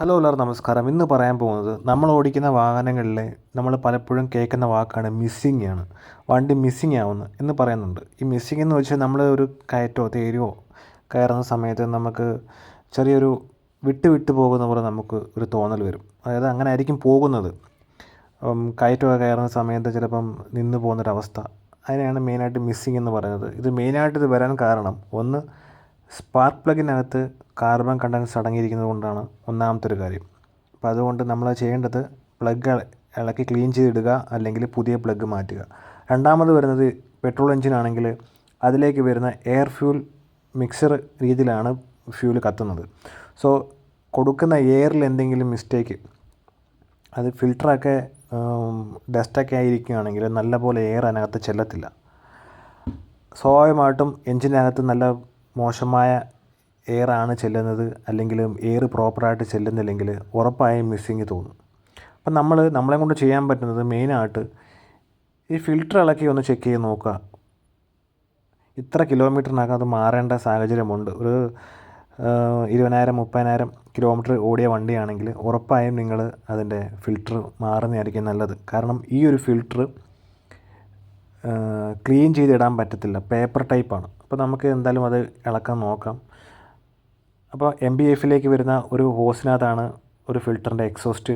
Hello എല്ലാവർക്കും നമസ്കാരം. ഇന്ന് പറയാൻ പോകുന്നത് നമ്മൾ ഓടിക്കുന്ന വാഹനങ്ങളിൽ നമ്മൾ പലപ്പോഴും കേൾക്കുന്ന വാക്കാണ് മിസ്സിംഗ് ആണ്. വണ്ടി മിസ്സിംഗ് ആവുന്നു എന്ന് പറയുന്നുണ്ട്. ഈ മിസ്സിംഗ് എന്ന് വെച്ചാൽ നമ്മൾ ഒരു കയറ്റോ തേരുവോ കയറുന്ന സമയത്ത് നമുക്ക് ചെറിയൊരു വിട്ട് പോകുന്ന പോലെ നമുക്ക് ഒരു തോന്നൽ വരും. അതായത് അങ്ങനെ ആയിരിക്കും പോകുന്നത്. കയറ്റമൊക്കെ കയറുന്ന സമയത്ത് ചിലപ്പം നിന്ന് പോകുന്നൊരവസ്ഥ, അതിനെയാണ് മെയിനായിട്ട് മിസ്സിംഗ് എന്ന് പറയുന്നത്. ഇത് വരാൻ കാരണം ഒന്ന്, സ്പാർക്ക് പ്ലഗിനകത്ത് കാർബൺ കണ്ടൻസ് അടങ്ങിയിരിക്കുന്നത് കൊണ്ടാണ് ഒന്നാമത്തെ ഒരു കാര്യം. അപ്പോൾ അതുകൊണ്ട് നമ്മൾ ചെയ്യേണ്ടത് പ്ലഗ് ഇളക്കി ക്ലീൻ ചെയ്തിടുക, അല്ലെങ്കിൽ പുതിയ പ്ലഗ് മാറ്റുക. രണ്ടാമത് വരുന്നത്, പെട്രോൾ എഞ്ചിനാണെങ്കിൽ അതിലേക്ക് വരുന്ന എയർ ഫ്യൂൽ മിക്സർ രീതിയിലാണ് ഫ്യൂൽ കത്തുന്നത്. സോ കൊടുക്കുന്ന എയറിൽ എന്തെങ്കിലും മിസ്റ്റേക്ക്, അത് ഫിൽറ്ററൊക്കെ ഡസ്റ്റൊക്കെ ആയിരിക്കുകയാണെങ്കിൽ നല്ലപോലെ എയർ അതിനകത്ത് ചെല്ലത്തില്ല. സ്വാഭാവികമായിട്ടും എഞ്ചിനകത്ത് നല്ല മോശമായ എയറാണ് ചെല്ലുന്നത്, അല്ലെങ്കിൽ എയർ പ്രോപ്പറായിട്ട് ചെല്ലുന്നില്ലെങ്കിൽ ഉറപ്പായും മിസ്സിങ് തോന്നും. അപ്പം നമ്മളെ കൊണ്ട് ചെയ്യാൻ പറ്റുന്നത് മെയിനായിട്ട് ഈ ഫിൽറ്റർ ഇളക്കി ഒന്ന് ചെക്ക് ചെയ്ത് നോക്കുക. ഇത്ര കിലോമീറ്ററിനകം അത് മാറേണ്ട സാഹചര്യമുണ്ട്. ഒരു 20,000-30,000 കിലോമീറ്റർ ഓടിയ വണ്ടിയാണെങ്കിൽ ഉറപ്പായും നിങ്ങൾ അതിൻ്റെ ഫിൽറ്റർ മാറുന്നതായിരിക്കും നല്ലത്. കാരണം ഈ ഒരു ഫിൽറ്റർ ക്ലീൻ ചെയ്തിടാൻ പറ്റത്തില്ല, പേപ്പർ ടൈപ്പാണ്. അപ്പോൾ നമുക്ക് എന്തായാലും അത് ഇളക്കാൻ നോക്കാം. അപ്പോൾ MBFലേക്ക് വരുന്ന ഒരു ഹോസിനകത്താണ് ഒരു ഫിൽറ്ററിൻ്റെ എക്സോസ്റ്റ്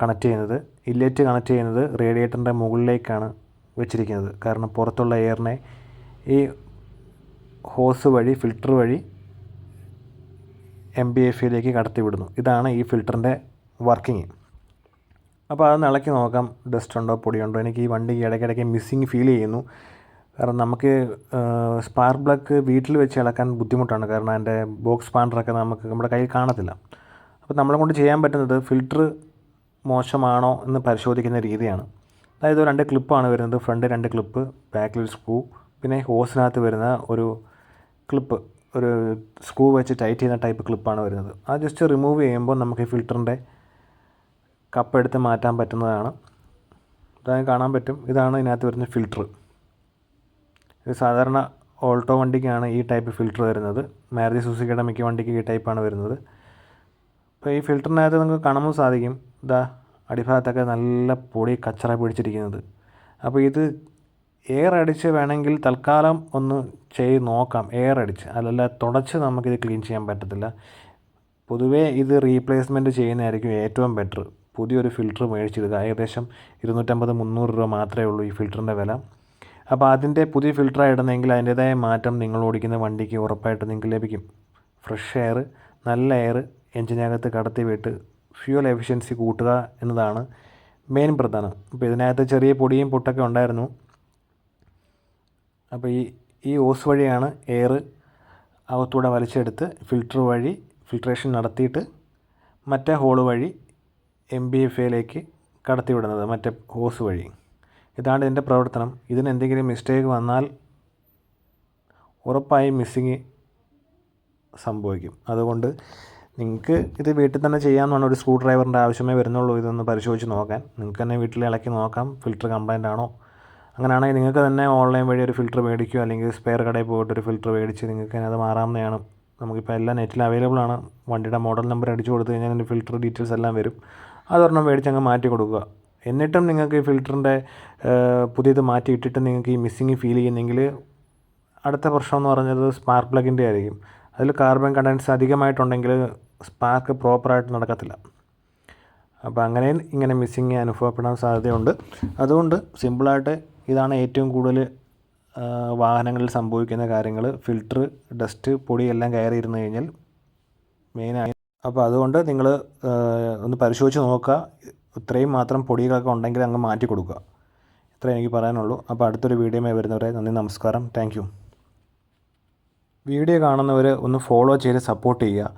കണക്ട് ചെയ്യുന്നത്. ഇൻലെറ്റ് കണക്ട് ചെയ്യുന്നത് റേഡിയേറ്ററിൻ്റെ മുകളിലേക്കാണ് വെച്ചിരിക്കുന്നത്. കാരണം പുറത്തുള്ള എയറിനെ ഈ ഹോസ് വഴി, ഫിൽറ്റർ വഴി MBFലേക്ക് കടത്തി വിടുന്നു. ഇതാണ് ഈ ഫിൽറ്ററിൻ്റെ വർക്കിംഗ്. അപ്പോൾ അതൊന്ന് ഇളക്കി നോക്കാം, ഡസ്റ്റ് ഉണ്ടോ പൊടിയുണ്ടോ. എനിക്ക് ഈ വണ്ടി ഇടയ്ക്കിടയ്ക്ക് മിസ്സിങ് ഫീൽ ചെയ്യുന്നു. കാരണം നമുക്ക് സ്പാർക്ക് പ്ലഗ് വീട്ടിൽ വെച്ച് ഇളക്കാൻ ബുദ്ധിമുട്ടാണ്. കാരണം അതിൻ്റെ ബോക്സ് സ്പാൻഡറൊക്കെ നമുക്ക് നമ്മുടെ കയ്യിൽ കാണത്തില്ല. അപ്പോൾ നമ്മളെ കൊണ്ട് ചെയ്യാൻ പറ്റുന്നത് ഫിൽറ്റർ മോശമാണോ എന്ന് പരിശോധിക്കുന്ന രീതിയാണ്. അതായത് 2 ക്ലിപ്പാണ് വരുന്നത്. ഫ്രണ്ട് 2 ക്ലിപ്പ്, ബാക്കിലൊരു സ്ക്രൂ, പിന്നെ ഹോസിനകത്ത് വരുന്ന ഒരു ക്ലിപ്പ്, ഒരു സ്ക്രൂ വെച്ച് ടൈറ്റ് ചെയ്യുന്ന ടൈപ്പ് ക്ലിപ്പാണ് വരുന്നത്. അത് ജസ്റ്റ് റിമൂവ് ചെയ്യുമ്പോൾ നമുക്ക് ഈ ഫിൽറ്ററിൻ്റെ കപ്പ് എടുത്ത് മാറ്റാൻ പറ്റുന്നതാണ്. ഇതായി കാണാൻ പറ്റും. ഇതാണ് ഇതിനകത്ത് വരുന്ന ഫിൽറ്റർ. ഇത് സാധാരണ ഓൾട്ടോ വണ്ടിക്കാണ് ഈ ടൈപ്പ് ഫിൽറ്റർ വരുന്നത്. മാരുതി സുസുക്കിയുടെ മിക്ക വണ്ടിക്ക് ഈ ടൈപ്പാണ് വരുന്നത്. അപ്പോൾ ഈ ഫിൽറ്ററിനകത്ത് നിങ്ങൾക്ക് കാണുമ്പോൾ സാധിക്കും, ഇതാ അടിഭാഗത്തൊക്കെ നല്ല പൊടി കച്ചറ പിടിച്ചിരിക്കുന്നത്. അപ്പോൾ ഇത് എയർ അടിച്ച് വേണമെങ്കിൽ തൽക്കാലം ഒന്ന് ചെയ്ത് നോക്കാം, എയർ അടിച്ച്. അതല്ല തുടച്ച് നമുക്കിത് ക്ലീൻ ചെയ്യാൻ പറ്റത്തില്ല. പൊതുവേ ഇത് റീപ്ലേസ്മെൻറ്റ് ചെയ്യുന്നതായിരിക്കും ഏറ്റവും ബെറ്റർ. പുതിയൊരു ഫിൽറ്റർ മേടിച്ചിടുക. ഏകദേശം 250-300 രൂപ മാത്രമേ ഉള്ളൂ ഈ ഫിൽറ്ററിൻ്റെ വില. അപ്പോൾ അതിൻ്റെ പുതിയ ഫിൽറ്ററാണ് ഇടുന്നതെങ്കിൽ അതിൻ്റേതായ മാറ്റം നിങ്ങൾ ഓടിക്കുന്ന വണ്ടിക്ക് ഉറപ്പായിട്ട് നിങ്ങൾക്ക് ലഭിക്കും. ഫ്രഷ് എയർ, നല്ല എയർ എഞ്ചിനകത്ത് കടത്തി വിട്ട് ഫ്യൂൽ എഫിഷ്യൻസി കൂട്ടുക എന്നതാണ് മെയിൻ പ്രധാനം. അപ്പോൾ ഇതിനകത്ത് ചെറിയ പൊടിയും പൊട്ടൊക്കെ ഉണ്ടായിരുന്നു. അപ്പോൾ ഈ ഓസ് വഴിയാണ് എയർ അകത്തൂടെ വലിച്ചെടുത്ത് ഫിൽറ്റർ വഴി ഫിൽട്രേഷൻ നടത്തിയിട്ട് മറ്റേ ഹോള് വഴി MBFലേക്ക് കടത്തി വിടുന്നത്, മറ്റേ ഹോസ് വഴി. ഇതാണ് ഇതിൻ്റെ പ്രവർത്തനം. ഇതിന് എന്തെങ്കിലും മിസ്റ്റേക്ക് വന്നാൽ ഉറപ്പായും മിസ്സിങ് സംഭവിക്കും. അതുകൊണ്ട് നിങ്ങൾക്ക് ഇത് വീട്ടിൽ തന്നെ ചെയ്യാമെന്നാണ്. ഒരു സ്ക്രൂ ഡ്രൈവറിൻ്റെ ആവശ്യമേ വരുന്നുള്ളൂ ഇതൊന്ന് പരിശോധിച്ച് നോക്കാൻ. നിങ്ങൾക്ക് തന്നെ വീട്ടിൽ ഇളക്കി നോക്കാം ഫിൽറ്റർ കംപ്ലൈൻ്റ് ആണോ. അങ്ങനെയാണെങ്കിൽ നിങ്ങൾക്ക് തന്നെ ഓൺലൈൻ വഴി ഒരു ഫിൽറ്റർ മേടിക്കുകയോ അല്ലെങ്കിൽ സ്പെയർ കടയിൽ പോയിട്ട് ഒരു ഫിൽറ്റർ മേടിച്ച് നിങ്ങൾക്ക് അത് മാറാവുന്നതാണ്. നമുക്കിപ്പോൾ എല്ലാം നെറ്റിൽ അവൈലബിൾ ആണ്. വണ്ടിയുടെ മോഡൽ നമ്പർ അടിച്ചു കൊടുത്തു കഴിഞ്ഞാൽ അതിൻ്റെ ഫിൽറ്റർ ഡീറ്റെയിൽസ് എല്ലാം വരും. അതൊരെണ്ണം മേടിച്ച് അങ്ങ് മാറ്റി കൊടുക്കുക. എന്നിട്ടും നിങ്ങൾക്ക് ഈ ഫിൽറ്ററിൻ്റെ പുതിയത് മാറ്റിയിട്ടിട്ട് നിങ്ങൾക്ക് ഈ മിസ്സിങ് ഫീൽ ചെയ്യുന്നെങ്കിൽ അടുത്ത പ്രശ്നം എന്ന് പറഞ്ഞത് സ്പാർക്ക് പ്ലഗിൻ്റെ ആയിരിക്കും. അതിൽ കാർബൺ കണ്ടൻസ് അധികമായിട്ടുണ്ടെങ്കിൽ സ്പാർക്ക് പ്രോപ്പറായിട്ട് നടക്കത്തില്ല. അപ്പോൾ ഇങ്ങനെ മിസ്സിങ് അനുഭവപ്പെടാൻ സാധ്യതയുണ്ട്. അതുകൊണ്ട് സിമ്പിളായിട്ട് ഇതാണ് ഏറ്റവും കൂടുതൽ വാഹനങ്ങളിൽ സംഭവിക്കുന്ന കാര്യങ്ങൾ. ഫിൽറ്റർ, ഡസ്റ്റ്, പൊടി എല്ലാം കയറിയിരുന്നു കഴിഞ്ഞാൽ മെയിനായി. അപ്പോൾ അതുകൊണ്ട് നിങ്ങൾ ഒന്ന് പരിശോധിച്ച് നോക്കുക. ഇത്രയും മാത്രം പൊടികളൊക്കെ ഉണ്ടെങ്കിൽ അങ്ങ് മാറ്റി കൊടുക്കുക. ഇത്രേ എനിക്ക് പറയാനുള്ളൂ. അപ്പോൾ അടുത്തൊരു വീഡിയോയുമായി വരുന്നവരെ നന്ദി, നമസ്കാരം, താങ്ക് യു. വീഡിയോ കാണുന്നവർ ഒന്ന് ഫോളോ ചെയ്ത് സപ്പോർട്ട് ചെയ്യുക.